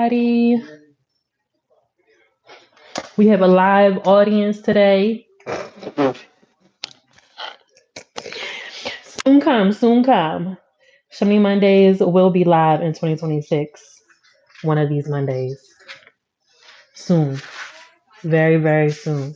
everybody. We have a live audience today. Soon come, soon come. Shimmy Mondays will be live in 2026. One of these Mondays. Soon. Very, very soon.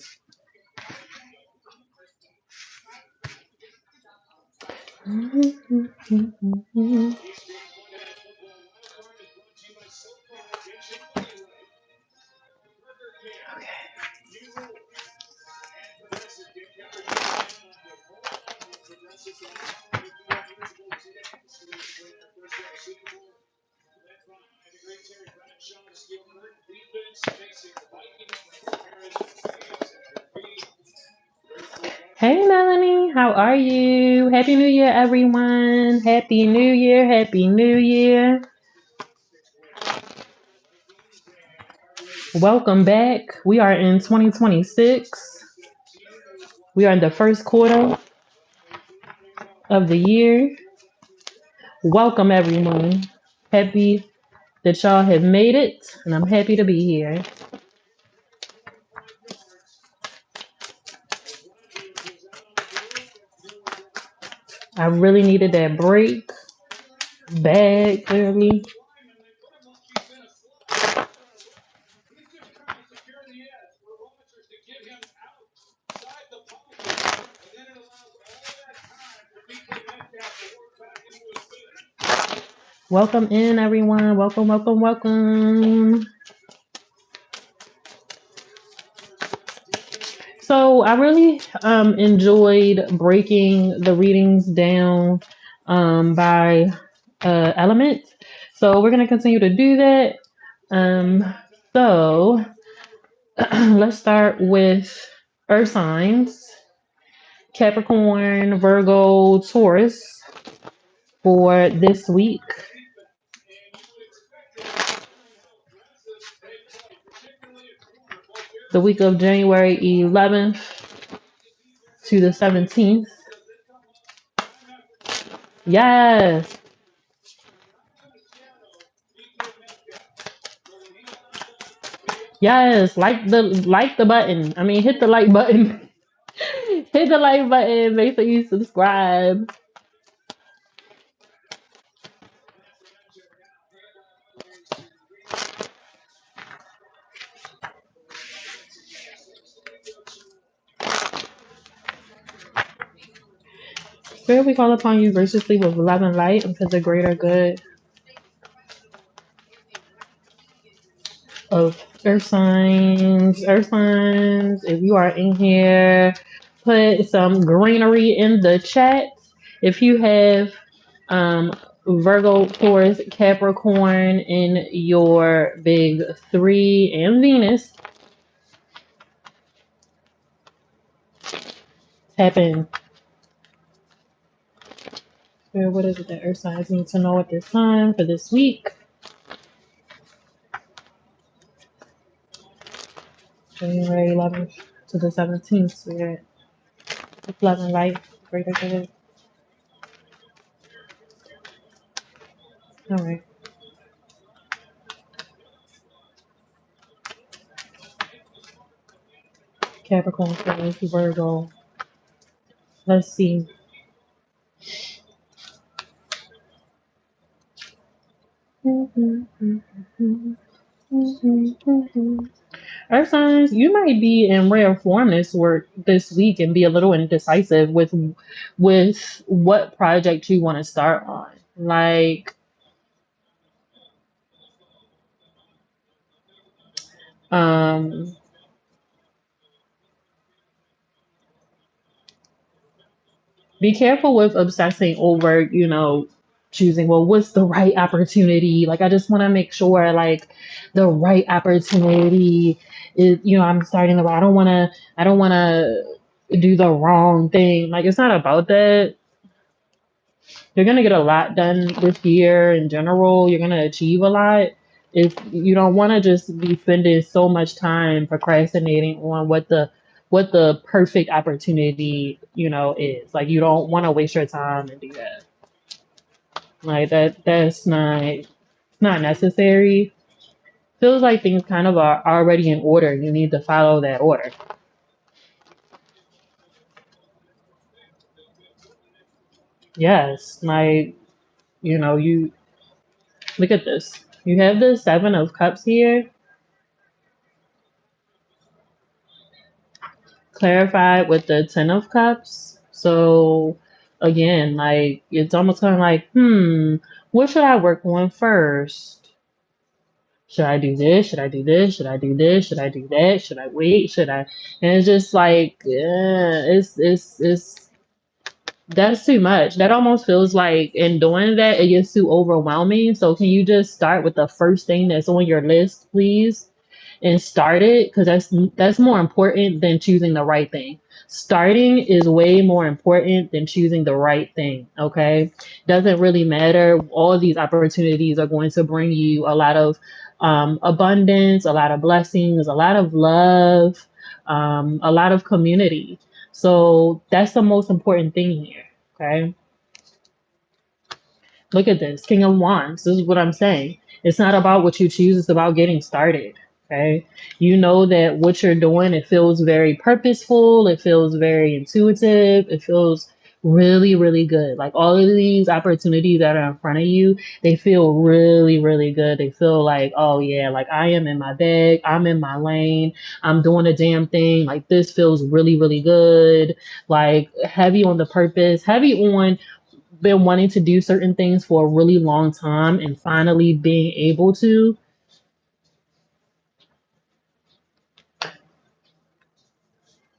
Hey Melanie, how are you? Happy New Year, everyone. Happy New Year, Happy New Year. Welcome back. We are in 2026. We are in the first quarter of the year. Welcome, everyone. Happy that y'all have made it, and I'm happy to be here. I really needed that break. Bad, clearly. Welcome in, everyone. Welcome, welcome, welcome. So I really enjoyed breaking the readings down by element. So we're going to continue to do that. So let's start with earth signs: Capricorn, Virgo, Taurus for this week. The week of January 11th to the 17th. Yes. Yes, like the button. I mean, hit the like button. Hit the like button. Make sure you subscribe. Spirit, we call upon you graciously with love and light and for the greater good of earth signs. Earth signs, if you are in here, put some greenery in the chat. If you have Virgo, Taurus, Capricorn in your big three and Venus, tap in. Spirit, what is it that earth signs need to know at this time for this week? January 11th to the 17th, Spirit. With love and light, greater good. All right. Capricorn, Taurus, Virgo. Let's see. Earth signs, you might be in rare form this week and be a little indecisive with what project you want to start on. Like, um, be careful with obsessing over, choosing, well, what's the right opportunity? Like, I just want to make sure, like, the right opportunity is, I'm starting the, I don't want to do the wrong thing. Like, it's not about that. You're going to get a lot done this year in general. You're going to achieve a lot. If you don't want to just be spending so much time procrastinating on what the perfect opportunity, is. Like, you don't want to waste your time and do that. Like, that's not necessary. Feels like things kind of are already in order. You need to follow that order. Yes, like, you look at this. You have the Seven of Cups here, clarified with the Ten of Cups. So, again, like, it's almost kind of like, what should I work on first? Should I do this? Should I do this? Should I do this? Should I do that? Should I wait? Should I? And it's just like, it's that's too much. That almost feels like in doing that, it gets too overwhelming. So can you just start with the first thing that's on your list, please? And start it because that's more important than choosing the right thing. Starting is way more important than choosing the right thing. Okay, doesn't really matter. All these opportunities are going to bring you a lot of abundance, a lot of blessings, a lot of love, a lot of community. So that's the most important thing here. Okay, look at this. King of Wands. This is what I'm saying. It's not about what you choose, it's about getting started. Okay. You know that what you're doing, it feels very purposeful, it feels very intuitive, it feels really, really good. Like all of these opportunities that are in front of you, they feel really, really good. They feel like, oh yeah, like I am in my bag, I'm in my lane, I'm doing a damn thing. Like this feels really, really good. Like heavy on the purpose, heavy on been wanting to do certain things for a really long time and finally being able to,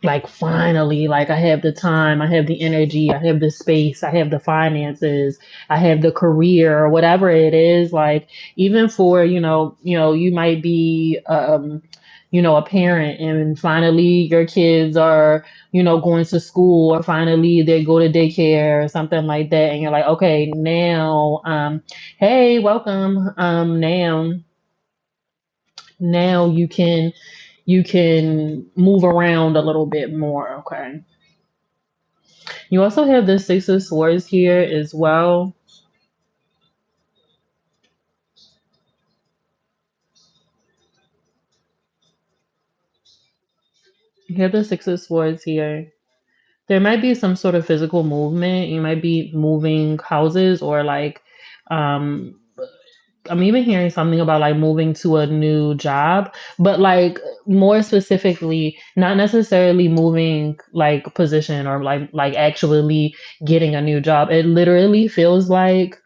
like, finally, like, I have the time, I have the energy, I have the space, I have the finances, I have the career, or whatever it is. Like, even for, you might be a parent, and finally your kids are, going to school, or finally they go to daycare or something like that, and you're like, okay, now, hey, welcome. Now you can move around a little bit more. Okay. You also have the Six of Swords here as well. You have the Six of Swords here. There might be some sort of physical movement. You might be moving houses, or like, um, I'm even hearing something about like moving to a new job, but like more specifically, not necessarily moving like position, or like actually getting a new job. It literally feels like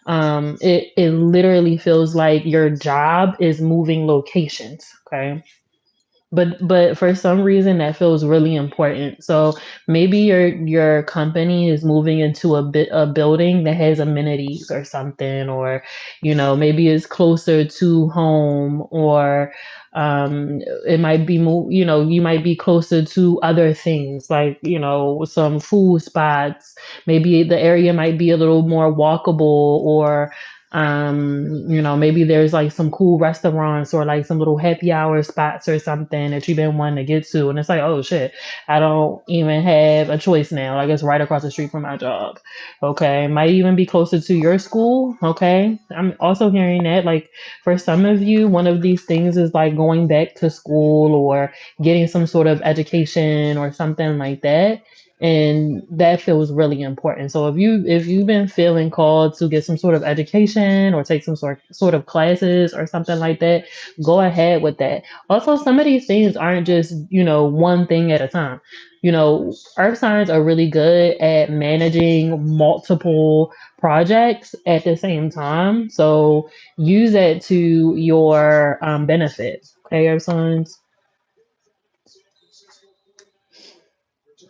it literally feels like your job is moving locations. Okay. But for some reason that feels really important. So maybe your company is moving into a building that has amenities or something, or maybe it's closer to home, or it might be you might be closer to other things, like some food spots. Maybe the area might be a little more walkable, or maybe there's like some cool restaurants, or like some little happy hour spots or something that you've been wanting to get to, and it's like, oh shit, I don't even have a choice now. Like it's right across the street from my job. Okay, might even be closer to your school. Okay, I'm also hearing that, like, for some of you, one of these things is like going back to school, or getting some sort of education or something like that, and that feels really important. So if you've been feeling called to get some sort of education, or take some sort of classes or something like that, go ahead with that. Also, some of these things aren't just one thing at a time. Earth signs are really good at managing multiple projects at the same time. So use that to your benefit. Okay, Earth signs.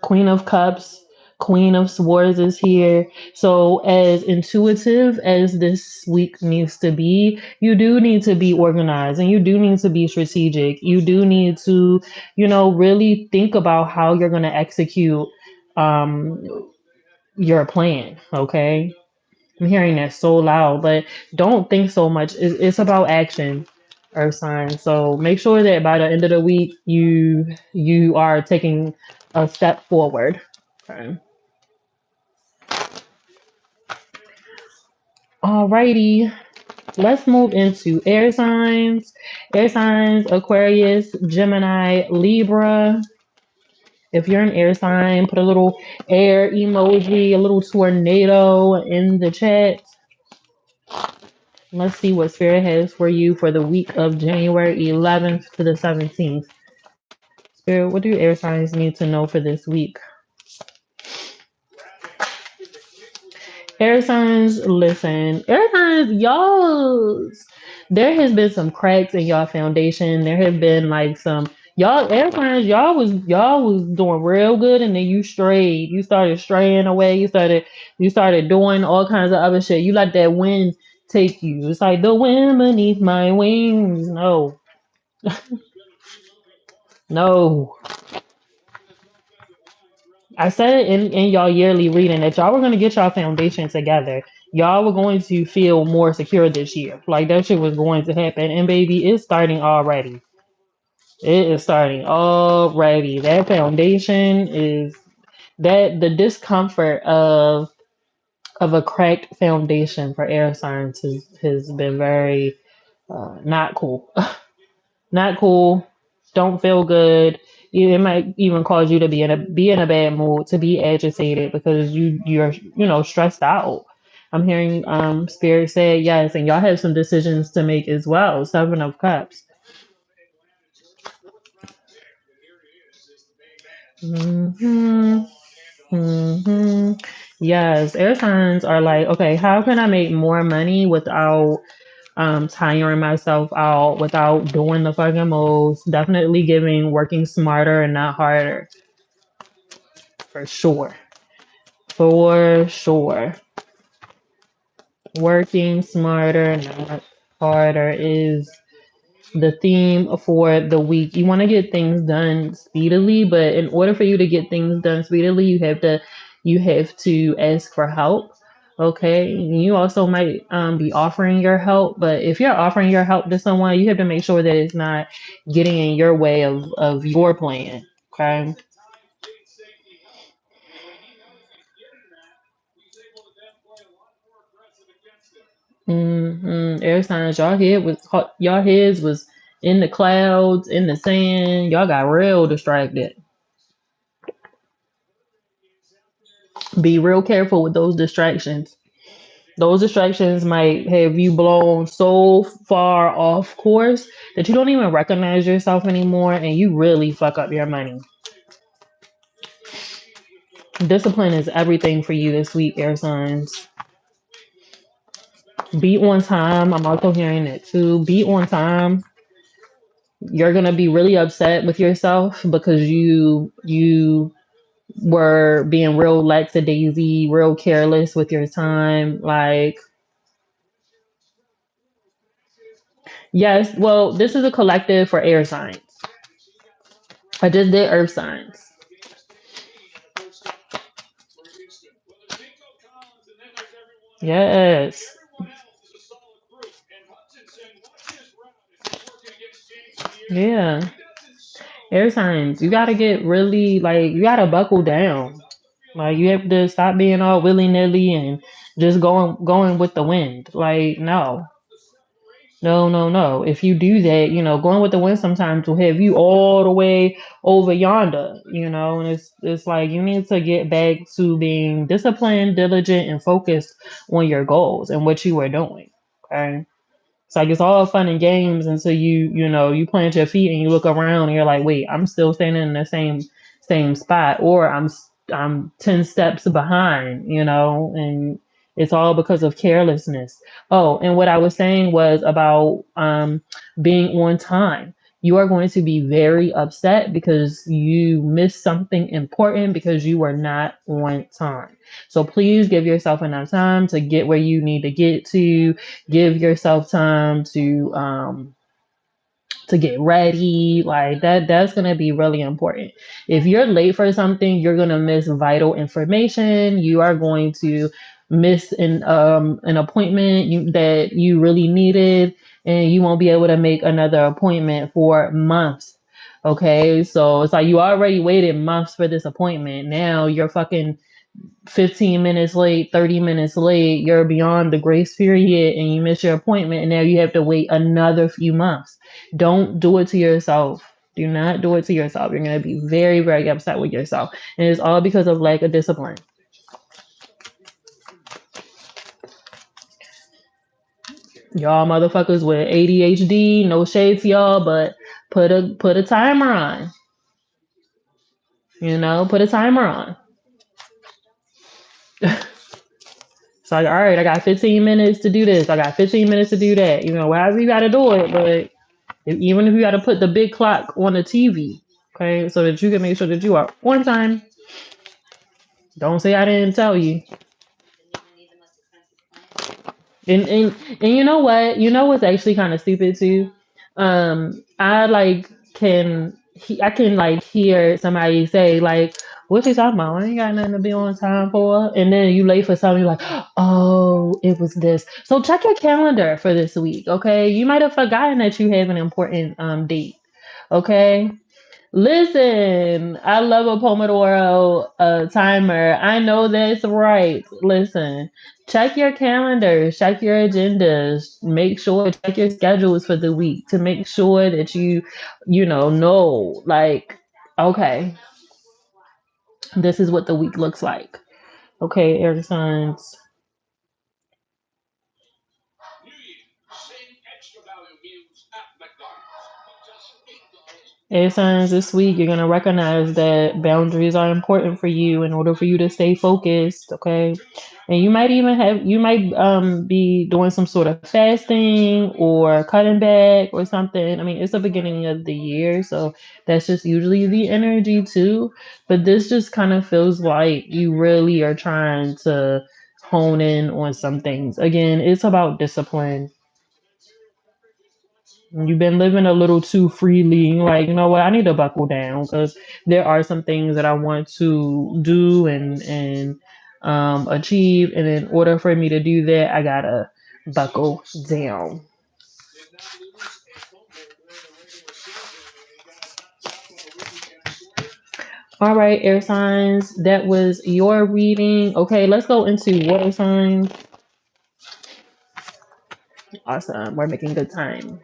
Queen of Cups, Queen of Swords is here. So, as intuitive as this week needs to be, you do need to be organized, and you do need to be strategic. You do need to, really think about how you're going to execute um, your plan. Okay. I'm hearing that so loud, but don't think so much. It's about action, Earth sign. So make sure that by the end of the week, you are taking a step forward. Okay. Alrighty. Let's move into air signs. Air signs, Aquarius, Gemini, Libra. If you're an air sign, put a little air emoji, a little tornado in the chat. Let's see what Spirit has for you for the week of January 11th to the 17th. Spirit, what do air signs need to know for this week? Air signs, listen. Air signs, y'all. There has been some cracks in y'all foundation. There have been like some y'all air signs. Y'all was doing real good, and then you strayed. You started straying away. You started doing all kinds of other shit. You let that wind take you. It's like the wind beneath my wings. No, no. I said it in y'all yearly reading that y'all were gonna get y'all foundation together. Y'all were going to feel more secure this year. Like that shit was going to happen. And baby, it's starting already. It is starting already. That foundation is that the discomfort of a cracked foundation for air signs has been very not cool. Not cool. Don't feel good. It might even cause you to be in a bad mood, to be agitated because you're stressed out. I'm hearing Spirit say yes, and y'all have some decisions to make as well. Seven of Cups. Hmm. Hmm. Yes, air signs are like, okay, how can I make more money without tiring myself out, without doing the fucking most? Definitely working smarter and not harder. For sure. For sure. Working smarter, not harder is the theme for the week. You want to get things done speedily, but in order for you to get things done speedily, you have to ask for help. Okay. You also might be offering your help, but if you're offering your help to someone, you have to make sure that it's not getting in your way of your plan. Okay. Air signs, y'all heads was in the clouds, in the sand. Y'all got real distracted. Be real careful with those distractions. Those distractions might have you blown so far off course that you don't even recognize yourself anymore, and you really fuck up your money. Discipline is everything for you this week, air signs. Be on time. I'm also hearing that too. Be on time. You're gonna be really upset with yourself because you were being real lackadaisy, real careless with your time. Like, yes, well, this is a collective for air signs. I just did earth signs. Yes. Yeah. Air signs. You gotta get really like you gotta buckle down. Like you have to stop being all willy nilly and just going with the wind. Like no. No, no, no. If you do that, going with the wind sometimes will have you all the way over yonder, and it's like you need to get back to being disciplined, diligent, and focused on your goals and what you are doing. Okay. It's like it's all fun and games until you plant your feet and you look around and you're like, wait, I'm still standing in the same spot, or I'm 10 steps behind, and it's all because of carelessness. Oh, and what I was saying was about being on time. You are going to be very upset because you missed something important because you were not on time. So please give yourself enough time to get where you need to get to. Give yourself time to get ready. Like that's going to be really important. If you're late for something, you're going to miss vital information. You are going to miss an appointment that you really needed, and you won't be able to make another appointment for months. Okay, so it's like you already waited months for this appointment. Now you're fucking 15 minutes late, 30 minutes late, you're beyond the grace period and you miss your appointment and now you have to wait another few months. Don't do it to yourself. Do not do it to yourself. You're going to be very, very upset with yourself. And it's all because of lack of discipline. Y'all motherfuckers with ADHD, no shade to y'all, but put a timer on. Put a timer on. It's like, all right, I got 15 minutes to do this. I got 15 minutes to do that. However you got to do it. But even if you got to put the big clock on the TV, okay, so that you can make sure that you are on time. Don't say I didn't tell you. And you know what? You know what's actually kind of stupid too? I like I can like hear somebody say like, "What you talking about? I ain't got nothing to be on time for." And then you late for something, you're like, "Oh, it was this." So check your calendar for this week, okay? You might have forgotten that you have an important date, okay? Listen, I love a Pomodoro timer. I know that's right. Listen, check your calendars, check your agendas, make sure check your schedules for the week to make sure that you know like, okay, this is what the week looks like. Okay, air signs. Air signs this week, you're gonna recognize that boundaries are important for you in order for you to stay focused, okay? And you might be doing some sort of fasting or cutting back or something. I mean, it's the beginning of the year, so that's just usually the energy too. But this just kind of feels like you really are trying to hone in on some things. Again, it's about discipline. You've been living a little too freely. Like, you know what? I need to buckle down because there are some things that I want to do and achieve. And in order for me to do that, I gotta buckle down. All right, air signs. That was your reading. Okay, let's go into water signs. Awesome. We're making good time.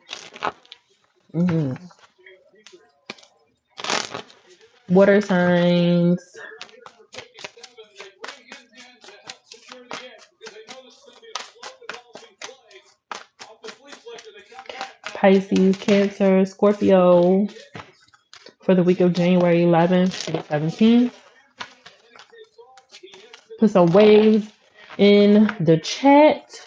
hmm Water signs. Pisces, Cancer, Scorpio for the week of January 11th to the 17th. Put some waves in the chat.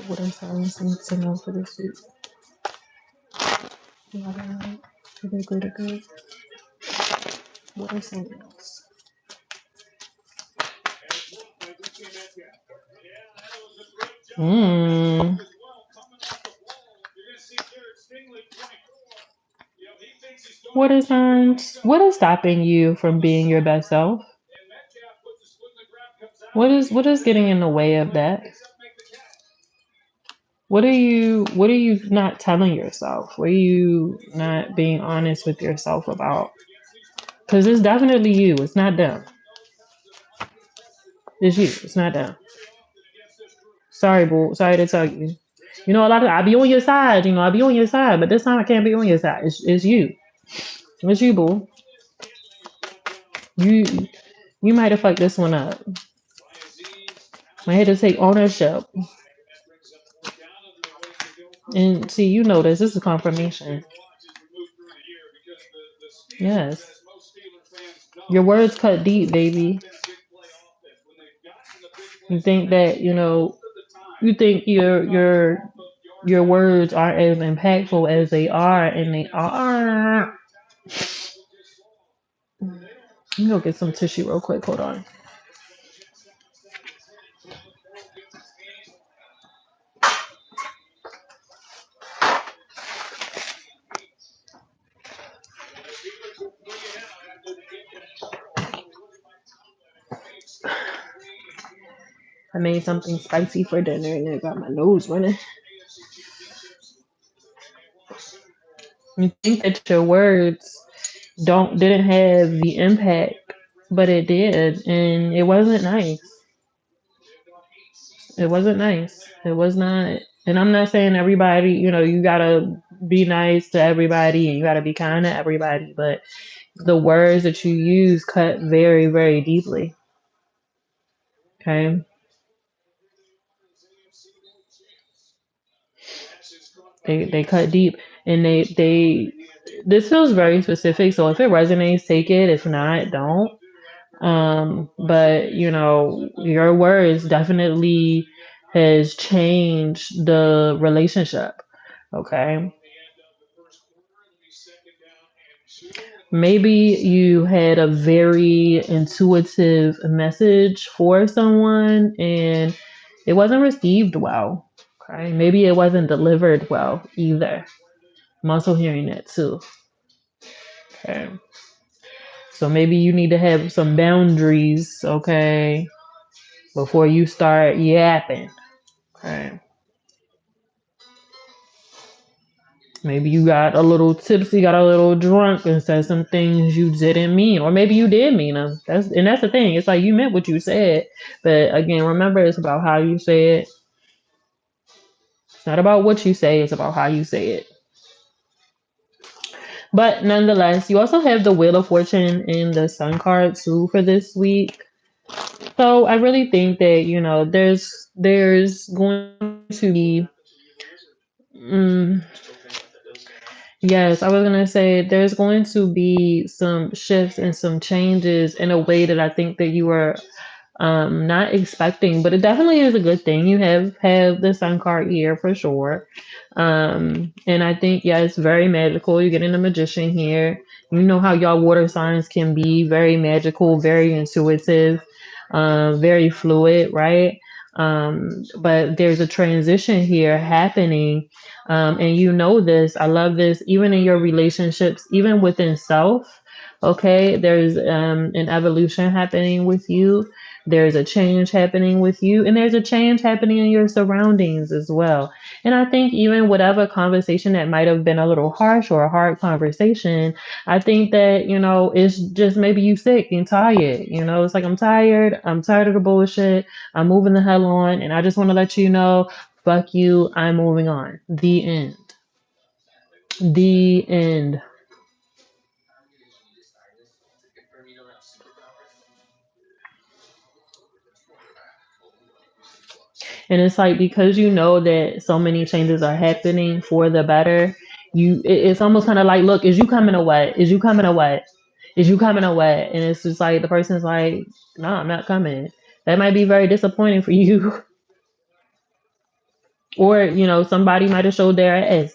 What are signs need to know for this week? Good. What are signs? Hmm. What are signs? What is stopping you from being your best self? What is getting in the way of that? What are you not telling yourself? What are you not being honest with yourself about? Because it's definitely you. It's not them. It's you. It's not them. Sorry, boo. Sorry to tell you. A lot of I be on your side. I be on your side, but this time I can't be on your side. It's you. It's you, boo. You you might have fucked this one up. I had to take ownership. And see, this. This is confirmation. Yes. Your words cut deep, baby. You think that, you think your words aren't as impactful as they are, and they are. Let me go get some tissue real quick. Hold on. I made something spicy for dinner and it got my nose running. You think that your words don't didn't have the impact, but it did, and it wasn't nice. It wasn't nice. It was not. And I'm not saying everybody, you gotta be nice to everybody and you gotta be kind to everybody, but the words that you use cut very, very deeply. Okay. They cut deep and they this feels very specific. So if it resonates, take it. If not, don't. But your words definitely has changed the relationship. Okay. Maybe you had a very intuitive message for someone and it wasn't received well. Okay. Maybe it wasn't delivered well either. I'm also hearing that too. Okay. So maybe you need to have some boundaries, okay, before you start yapping. Okay. Maybe you got a little tipsy, got a little drunk, and said some things you didn't mean, or maybe you did mean them. That's the thing. It's like you meant what you said, but again, remember, it's about how you say it. It's not about what you say; it's about how you say it. But nonetheless, you also have the Wheel of Fortune and the Sun card too for this week. So I really think that there's going to be. Mm, yes, I was gonna say there's going to be some shifts and some changes in a way that I think that you are not expecting, but it definitely is a good thing. You have the sun card here for sure. And I think, yeah, it's very magical. You're getting a magician here. You know how y'all water signs can be very magical, very intuitive, very fluid, right? But there's a transition here happening. And you know this. I love this. Even in your relationships, even within self, okay, there's an evolution happening with you. There's a change happening with you, and there's a change happening in your surroundings as well. And I think even whatever conversation that might have been a little harsh or a hard conversation, I think that, it's just maybe you sick and tired. It's like I'm tired of the bullshit. I'm moving the hell on, and I just want to let you know, fuck you, I'm moving on. The end. The end. And it's like because you know that so many changes are happening for the better, it's almost kind of like, look, is you coming or what? Is you coming or what? Is you coming or what? And it's just like the person's like, no, I'm not coming. That might be very disappointing for you. Or, somebody might have showed their ass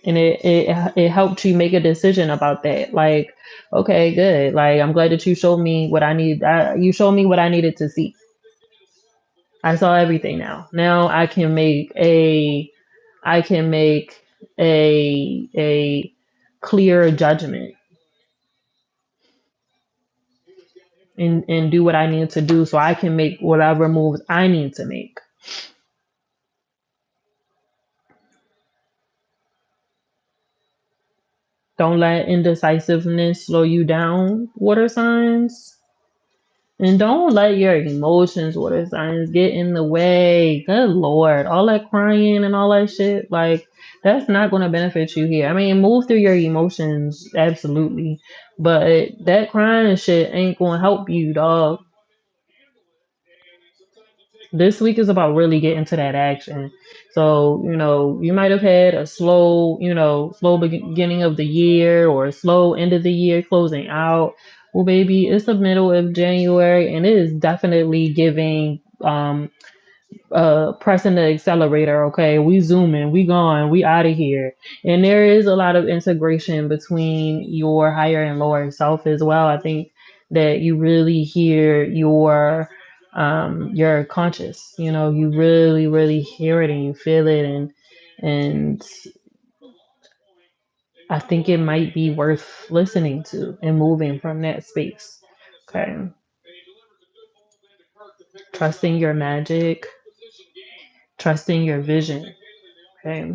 and it helped you make a decision about that. Like, okay, good. Like, I'm glad that you showed me what I need. You showed me what I needed to see. I saw everything now. Now I can make a clear judgment and do what I need to do so I can make whatever moves I need to make. Don't let indecisiveness slow you down, water signs. And don't let your emotions, water signs, get in the way. Good Lord. All that crying and all that shit, like, that's not going to benefit you here. I mean, move through your emotions, absolutely. But that crying shit ain't going to help you, dog. This week is about really getting to that action. So, you might have had a slow, slow beginning of the year or a slow end of the year closing out. Well, baby, it's the middle of January and it is definitely giving pressing the accelerator. Okay, we zooming, we gone, we out of here. And there is a lot of integration between your higher and lower self as well. I think that you really hear your conscious. You really, really hear it and you feel it, and I think it might be worth listening to and moving from that space. Okay. trusting your magic, trusting your vision. Okay.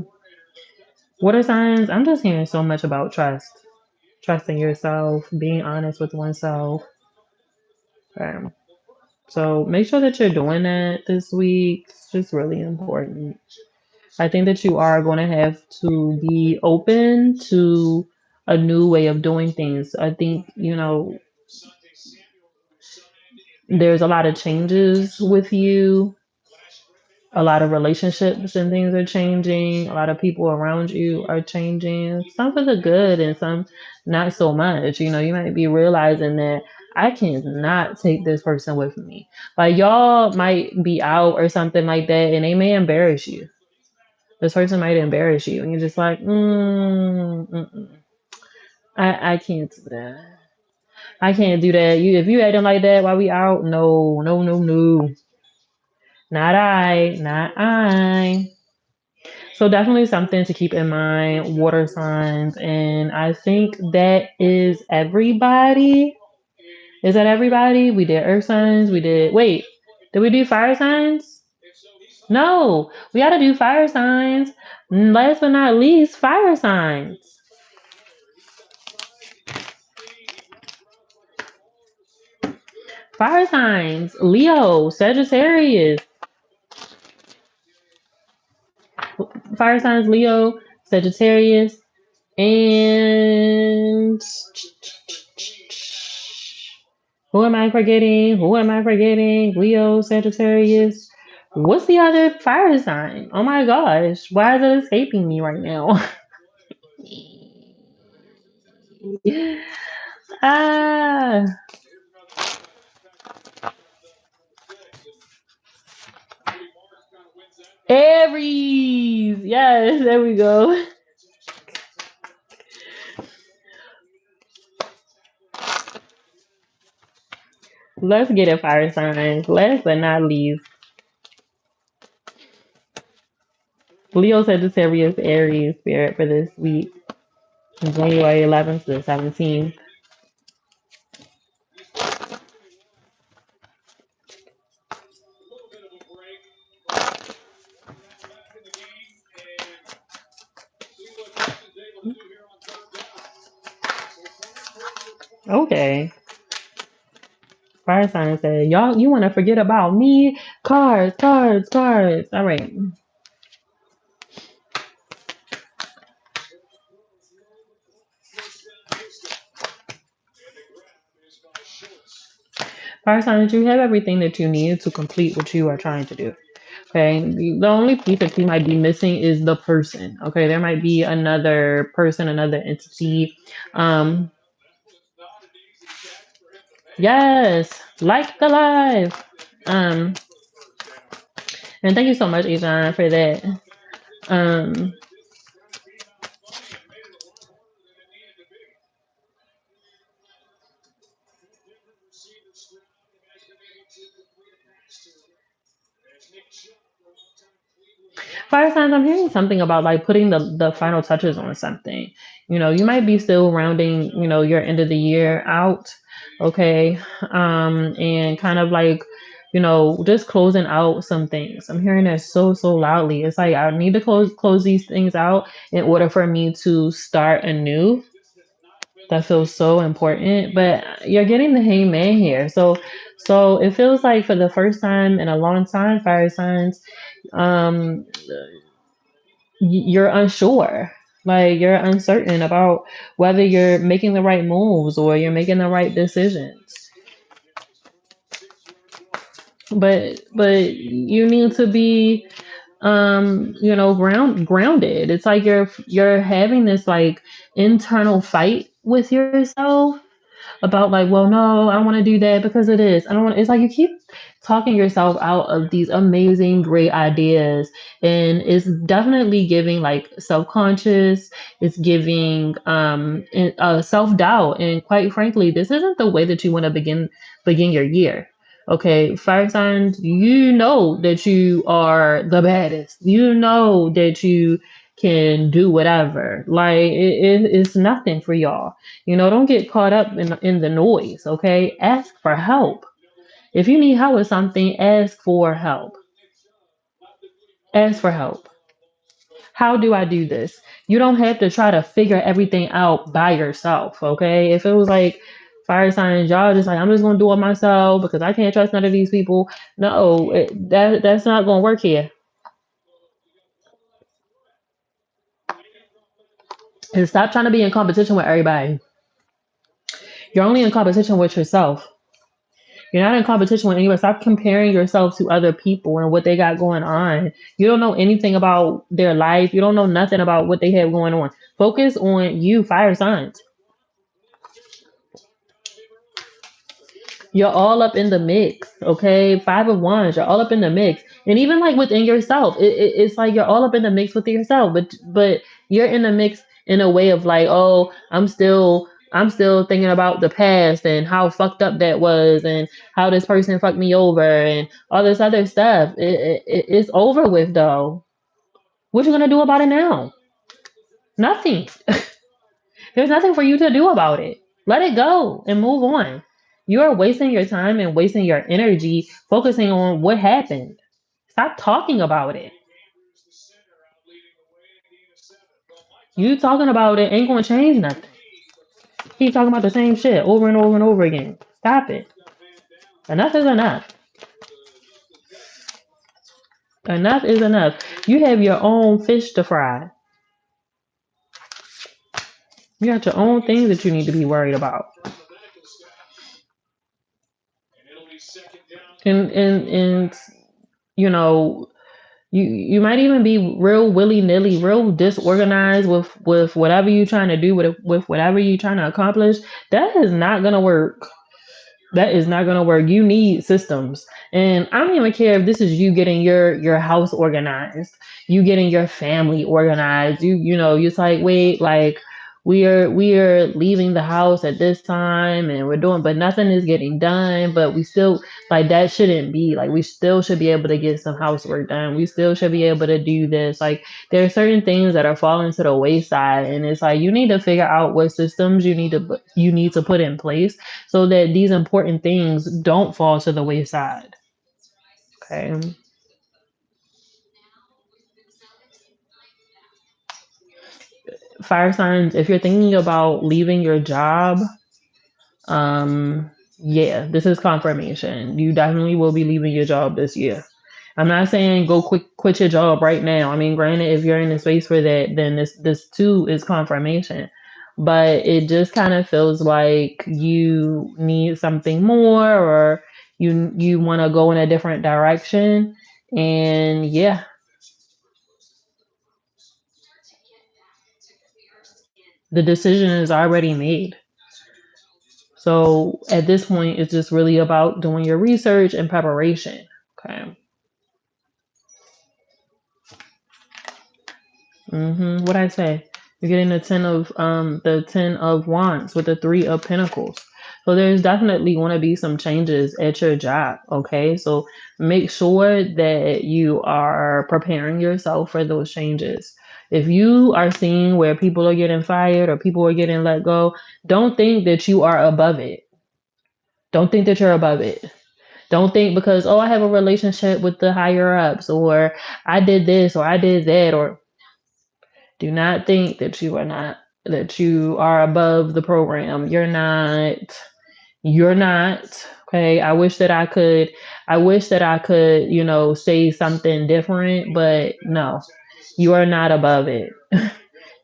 Water signs, I'm just hearing so much about trust. Trusting yourself, being honest with oneself. Okay. So make sure that you're doing that this week. It's just really important. I think that you are going to have to be open to a new way of doing things. I think, there's a lot of changes with you. A lot of relationships and things are changing. A lot of people around you are changing. Some for the good and some not so much. You might be realizing that I cannot take this person with me. Like y'all might be out or something like that and they may embarrass you. This person might embarrass you and you're just like, I can't do that. I can't do that. If you acting like that while we out, no, no, no, no. Not I, not I. So definitely something to keep in mind, water signs. And I think that is everybody. Is that everybody? We did earth signs. Did we do fire signs? No, we got to do fire signs. Last but not least, fire signs. Fire signs, Leo, Sagittarius. Fire signs, Leo, Sagittarius, and who am I forgetting? Who am I forgetting? Leo, Sagittarius. What's the other fire sign? Oh my gosh, why is it escaping me right now? ah, Aries. Yes, there we go. Let's get a fire signs. Last but not least, Leo, Sagittarius, Aries spirit for this week, January 11th to 17th. Okay. Fire sign said, y'all, you want to forget about me? Cards, cards, cards. All right. Fire signs, you have everything that you need to complete what you are trying to do. Okay. The only piece that you might be missing is the person. Okay. There might be another person, another entity. Um, yes, like the live. Um, and thank you so much, Ivan, for that. Um, Fire signs, I'm hearing something about like putting the final touches on something. You might be still rounding, your end of the year out, okay, and kind of like, just closing out some things. I'm hearing that so loudly. It's like I need to close these things out in order for me to start anew. That feels so important. But you're getting the hangman here, so it feels like for the first time in a long time, fire signs. Um, you're unsure, like you're uncertain about whether you're making the right moves or you're making the right decisions, but you need to be grounded. It's like you're having this like internal fight with yourself about like, well, no, I don't want to do that because it is. I don't want. It's like you keep talking yourself out of these amazing, great ideas, and it's definitely giving like self-conscious. It's giving self-doubt, and quite frankly, this isn't the way that you want to begin your year. Okay, fire signs, you know that you are the baddest. You know that you can do whatever. Like it's nothing for y'all. Don't get caught up in the noise, okay? Ask for help. If you need help with something, ask for help. Ask for help. How do I do this? You don't have to try to figure everything out by yourself, okay? If it was like fire signs, y'all just like, I'm just gonna do it myself because I can't trust none of these people. No, that's not gonna work here. And stop trying to be in competition with everybody. You're only in competition with yourself. You're not in competition with anyone. Stop comparing yourself to other people and what they got going on. You don't know anything about their life. You don't know nothing about what they have going on. Focus on you, fire signs. You're all up in the mix, okay? Five of wands, you're all up in the mix, and even like within yourself, it's like you're all up in the mix with yourself, but you're in the mix in a way of like, oh, I'm still thinking about the past and how fucked up that was, and how this person fucked me over, and all this other stuff. It's over with though. What you gonna do about it now? Nothing. There's nothing for you to do about it. Let it go and move on. You are wasting your time and wasting your energy focusing on what happened. Stop talking about it. You talking about it ain't gonna change nothing. Keep talking about the same shit over and over and over again. Stop it. Enough is enough. Enough is enough. You have your own fish to fry. You got your own things that you need to be worried about. And you know, you might even be real willy-nilly, real disorganized with whatever you're trying to do, with whatever you're trying to accomplish. That is not gonna work. That is not gonna work. You need systems. And I don't even care if this is you getting your house organized, you getting your family organized. It's like, wait, like we are leaving the house at this time and we're doing, but nothing is getting done. But we still, like, that shouldn't be like, we still should be able to get some housework done. We still should be able to do this. Like, there are certain things that are falling to the wayside, and it's like you need to figure out what systems you need to put in place so that these important things don't fall to the wayside. Okay. Fire signs, if you're thinking about leaving your job, yeah, this is confirmation. You definitely will be leaving your job this year. I'm not saying go quit your job right now. I mean, granted, if you're in the space for that, then this too is confirmation. But it just kind of feels like you need something more, or you want to go in a different direction. And yeah, the decision is already made. So at this point, it's just really about doing your research and preparation. Okay. What I say? You're getting the ten of wands with the 3 of pentacles. So there's definitely going to be some changes at your job. Okay, so make sure that you are preparing yourself for those changes. If you are seeing where people are getting fired or people are getting let go, don't think that you are above it. Don't think that you're above it. Don't think because, oh, I have a relationship with the higher ups, or I did this or I did that, or do not think that you are above the program. You're not. You're not. Okay. I wish that I could, say something different, but no, you are not above it.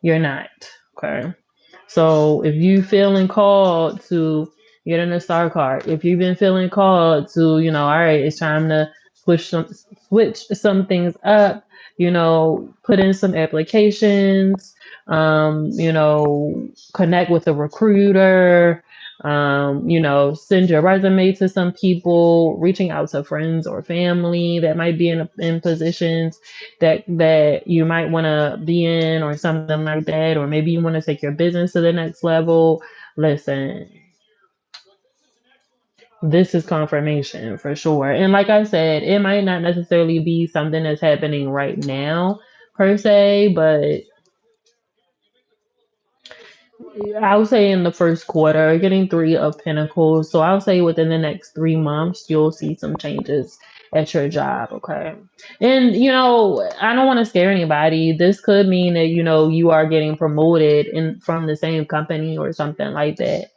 You're not. Okay. So if you feeling called to get in a star card, if you've been feeling called to, all right, it's time to switch some things up, put in some applications, connect with a recruiter, send your resume to some people, reaching out to friends or family that might be in positions that you might want to be in, or something like that, or maybe you want to take your business to the next level. Listen, this is confirmation for sure. And like I said, it might not necessarily be something that's happening right now per se, but I would say in the first quarter, getting three of pentacles. So I would say within the next 3 months, you'll see some changes at your job. Okay. And, I don't want to scare anybody. This could mean that, you are getting promoted from the same company or something like that.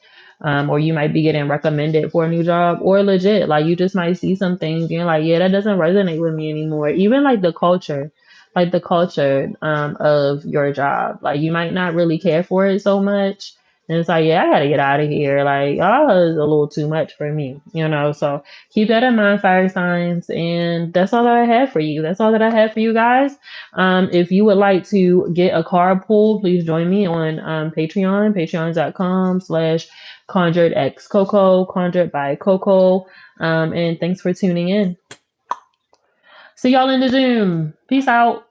Or you might be getting recommended for a new job, or legit, like you just might see some things and you're like, yeah, that doesn't resonate with me anymore. Even like the culture of your job. Like you might not really care for it so much. And it's like, yeah, I gotta get out of here. Like, oh, it's a little too much for me. So keep that in mind, fire signs. And that's all that I have for you. That's all that I have for you guys. If you would like to get a card pull, please join me on Patreon, patreon.com/conjured x Coco, conjured by Coco. And thanks for tuning in. See y'all in the Zoom. Peace out.